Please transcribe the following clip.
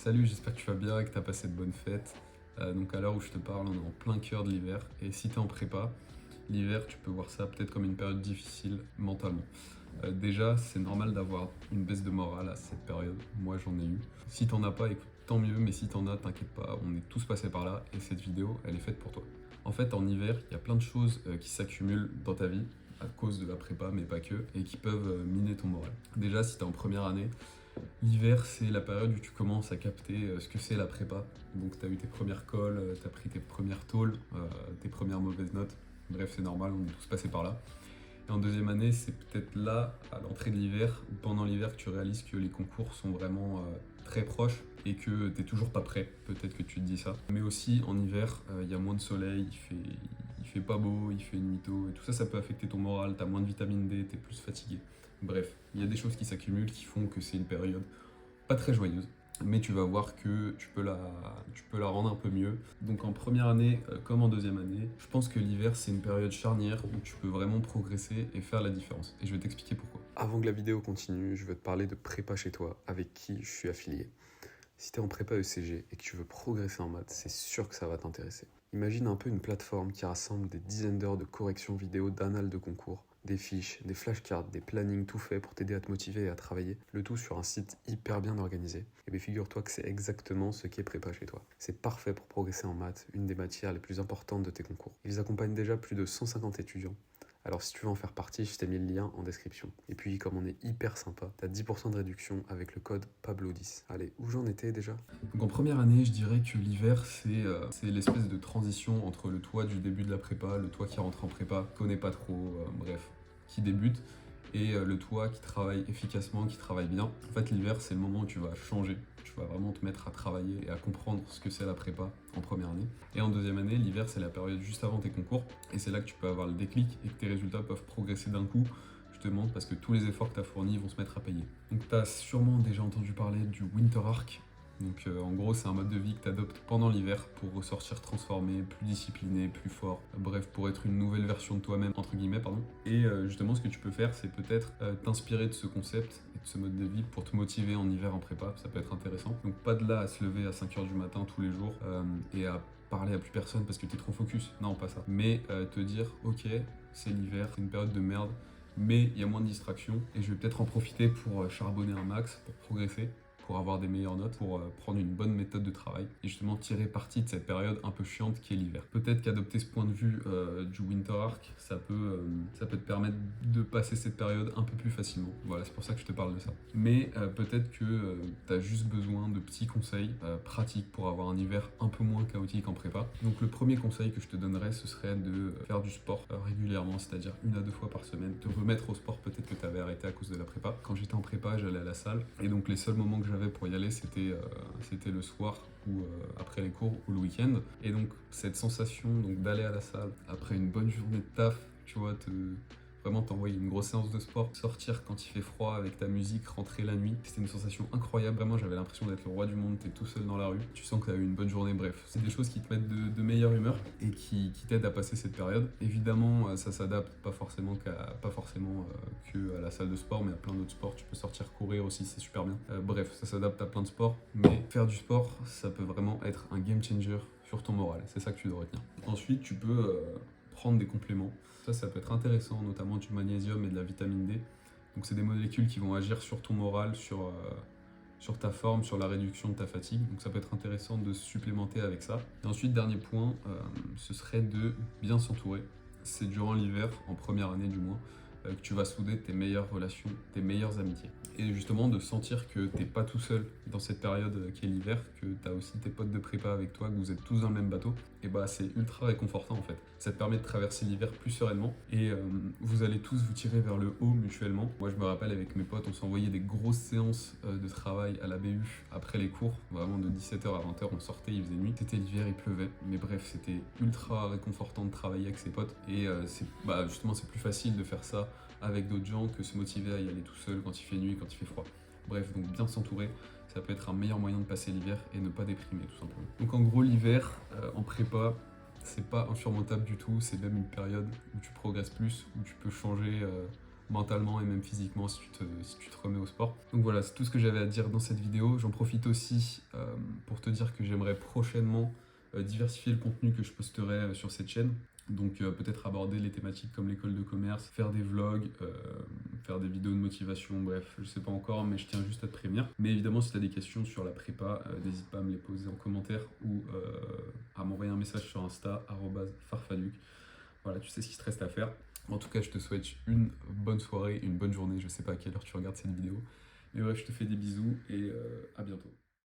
Salut, j'espère que tu vas bien et que tu as passé de bonnes fêtes. Donc à l'heure où je te parle, on est en plein cœur de l'hiver. Et si tu es en prépa, l'hiver, tu peux voir ça peut-être comme une période difficile mentalement. Déjà, c'est normal d'avoir une baisse de morale à cette période. Moi, j'en ai eu. Si t'en as pas, écoute, tant mieux, mais si t'en as, t'inquiète pas, on est tous passés par là et cette vidéo, elle est faite pour toi. En fait, en hiver, il y a plein de choses qui s'accumulent dans ta vie à cause de la prépa, mais pas que, et qui peuvent miner ton moral. Déjà, si t'es en première année, l'hiver, c'est la période où tu commences à capter ce que c'est la prépa. Donc, tu as eu tes premières colles, tu as pris tes premières tôles, tes premières mauvaises notes. Bref, c'est normal, on est tous passés par là. Et en deuxième année, c'est peut-être là, à l'entrée de l'hiver, ou pendant l'hiver, que tu réalises que les concours sont vraiment très proches et que t'es toujours pas prêt. Peut-être que tu te dis ça. Mais aussi, en hiver, il y a moins de soleil, il fait pas beau, il fait nuit tôt, et tout ça, ça peut affecter ton moral, t'as moins de vitamine D, t'es plus fatigué. Bref, il y a des choses qui s'accumulent qui font que c'est une période pas très joyeuse. Mais tu vas voir que tu peux la rendre un peu mieux. Donc en première année comme en deuxième année, je pense que l'hiver c'est une période charnière où tu peux vraiment progresser et faire la différence. Et je vais t'expliquer pourquoi. Avant que la vidéo continue, je veux te parler de Prépa chez toi, avec qui je suis affilié. Si tu es en prépa ECG et que tu veux progresser en maths, c'est sûr que ça va t'intéresser. Imagine un peu une plateforme qui rassemble des dizaines d'heures de correction vidéo d'annales de concours, des fiches, des flashcards, des plannings tout faits pour t'aider à te motiver et à travailler, le tout sur un site hyper bien organisé. Et bien figure-toi que c'est exactement ce qui est prépa chez toi. C'est parfait pour progresser en maths, une des matières les plus importantes de tes concours. Ils accompagnent déjà plus de 150 étudiants. Alors si tu veux en faire partie, je t'ai mis le lien en description. Et puis comme on est hyper sympa, t'as 10% de réduction avec le code Pablo10. Allez, où j'en étais déjà? Donc en première année, je dirais que l'hiver, c'est l'espèce de transition entre le toi du début de la prépa, le toi qui rentre en prépa, connaît pas trop, bref, qui débute, et le toi qui travaille efficacement, qui travaille bien. En fait, l'hiver, c'est le moment où tu vas changer. Tu vas vraiment te mettre à travailler et à comprendre ce que c'est la prépa en première année. Et en deuxième année, l'hiver, c'est la période juste avant tes concours. Et c'est là que tu peux avoir le déclic et que tes résultats peuvent progresser d'un coup. Je te demande parce que tous les efforts que tu as fournis vont se mettre à payer. Donc tu as sûrement déjà entendu parler du Winter Arc. Donc en gros, c'est un mode de vie que tu adoptes pendant l'hiver pour ressortir transformé, plus discipliné, plus fort. Bref, pour être une nouvelle version de toi-même, entre guillemets, pardon. Et justement, ce que tu peux faire, c'est peut-être t'inspirer de ce concept et de ce mode de vie pour te motiver en hiver en prépa. Ça peut être intéressant. Donc pas de là à se lever à 5h du matin tous les jours et à parler à plus personne parce que t'es trop focus. Non, pas ça. Mais te dire, ok, c'est l'hiver, c'est une période de merde, mais il y a moins de distractions et je vais peut-être en profiter pour charbonner un max, pour progresser, pour avoir des meilleures notes, pour prendre une bonne méthode de travail et justement tirer parti de cette période un peu chiante qui est l'hiver. Peut-être qu'adopter ce point de vue du Winter Arc, ça peut te permettre de passer cette période un peu plus facilement. Voilà, c'est pour ça que je te parle de ça. Mais peut-être que tu as juste besoin de petits conseils pratiques pour avoir un hiver un peu moins chaotique en prépa. Donc le premier conseil que je te donnerais, ce serait de faire du sport régulièrement, c'est-à-dire 1 à 2 fois par semaine, te remettre au sport peut-être que tu avais arrêté à cause de la prépa. Quand j'étais en prépa, j'allais à la salle et donc les seuls moments que j'avais pour y aller, c'était le soir ou après les cours ou le week-end. Et donc cette sensation donc d'aller à la salle après une bonne journée de taf, tu vois, vraiment t'envoyer une grosse séance de sport, sortir quand il fait froid avec ta musique, rentrer la nuit, c'était une sensation incroyable. Vraiment, j'avais l'impression d'être le roi du monde, t'es tout seul dans la rue, tu sens que t'as eu une bonne journée. Bref, c'est des choses qui te mettent de meilleure humeur et qui t'aident à passer cette période. Évidemment, ça s'adapte pas forcément que à la salle de sport, mais à plein d'autres sports. Tu peux sortir courir aussi, c'est super bien. Bref, ça s'adapte à plein de sports, mais faire du sport, ça peut vraiment être un game changer sur ton moral. C'est ça que tu dois retenir. Ensuite, tu peux prendre des compléments. Ça peut être intéressant, notamment du magnésium et de la vitamine D. Donc c'est des molécules qui vont agir sur ton moral, sur ta forme, sur la réduction de ta fatigue. Donc ça peut être intéressant de se supplémenter avec ça. Et ensuite, dernier point, ce serait de bien s'entourer. C'est durant l'hiver, en première année du moins, que tu vas souder tes meilleures relations, tes meilleures amitiés. Et justement de sentir que t'es pas tout seul dans cette période qui est l'hiver, que t'as aussi tes potes de prépa avec toi, que vous êtes tous dans le même bateau, et bah c'est ultra réconfortant en fait. Ça te permet de traverser l'hiver plus sereinement et vous allez tous vous tirer vers le haut mutuellement. Moi je me rappelle avec mes potes, on s'envoyait des grosses séances de travail à la BU après les cours, vraiment de 17h à 20h, on sortait, il faisait nuit. C'était l'hiver, il pleuvait, mais bref, c'était ultra réconfortant de travailler avec ses potes et justement c'est plus facile de faire ça avec d'autres gens que se motiver à y aller tout seul quand il fait nuit, quand il fait froid. Bref, donc bien s'entourer, ça peut être un meilleur moyen de passer l'hiver et ne pas déprimer tout simplement. Donc en gros l'hiver en prépa, c'est pas insurmontable du tout, c'est même une période où tu progresses plus, où tu peux changer mentalement et même physiquement si tu te remets au sport. Donc voilà, c'est tout ce que j'avais à dire dans cette vidéo. J'en profite aussi pour te dire que j'aimerais prochainement diversifier le contenu que je posterai sur cette chaîne. Donc peut-être aborder les thématiques comme l'école de commerce, faire des vlogs, faire des vidéos de motivation, bref, je sais pas encore, mais je tiens juste à te prévenir. Mais évidemment, si tu as des questions sur la prépa, n'hésite pas à me les poser en commentaire ou à m'envoyer un message sur Insta, @farfaduc. Voilà, tu sais ce qu'il te reste à faire. En tout cas, je te souhaite une bonne soirée, une bonne journée. Je sais pas à quelle heure tu regardes cette vidéo. Mais bref, je te fais des bisous et à bientôt.